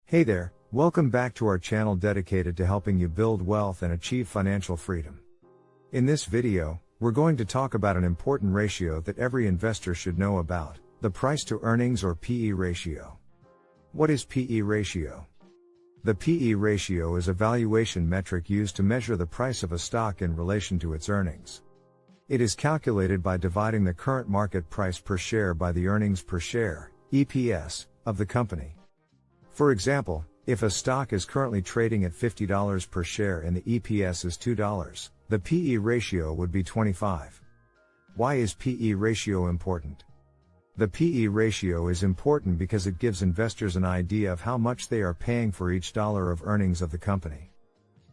Hey there, welcome back to our channel dedicated to helping you build wealth and achieve financial freedom. In this video, we're going to talk about an important ratio that every investor should know about, the price to earnings or PE ratio. What is PE ratio? The PE ratio is a valuation metric used to measure the price of a stock in relation to its earnings. It is calculated by dividing the current market price per share by the earnings per share, EPS, of the company. For example, if a stock is currently trading at $50 per share and the EPS is $2, the PE ratio would be 25. Why is PE ratio important? The PE ratio is important because it gives investors an idea of how much they are paying for each dollar of earnings of the company.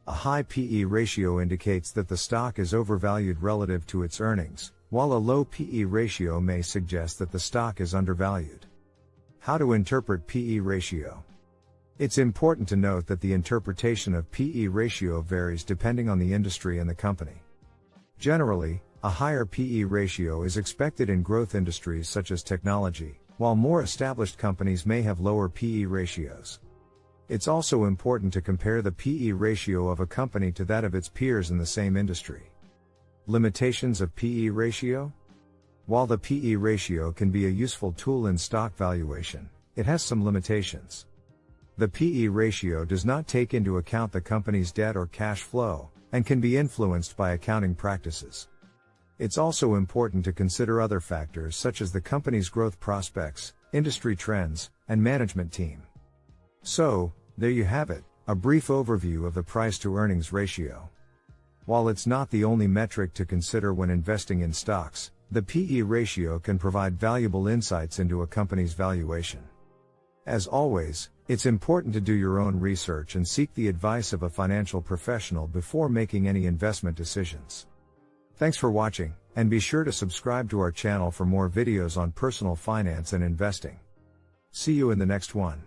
A high PE ratio indicates that the stock is overvalued relative to its earnings, while a low PE ratio may suggest that the stock is undervalued. How to interpret PE ratio? It's important to note that the interpretation of PE ratio varies depending on the industry and the company. Generally, a higher PE ratio is expected in growth industries such as technology, while more established companies may have lower PE ratios. It's also important to compare the PE ratio of a company to that of its peers in the same industry. Limitations of PE ratio? While the PE ratio can be a useful tool in stock valuation, it has some limitations. The PE ratio does not take into account the company's debt or cash flow, and can be influenced by accounting practices. It's also important to consider other factors such as the company's growth prospects, industry trends, and management team. So, there you have it, a brief overview of the price to earnings ratio. While it's not the only metric to consider when investing in stocks, the PE ratio can provide valuable insights into a company's valuation. As always, it's important to do your own research and seek the advice of a financial professional before making any investment decisions. Thanks for watching, and be sure to subscribe to our channel for more videos on personal finance and investing. See you in the next one.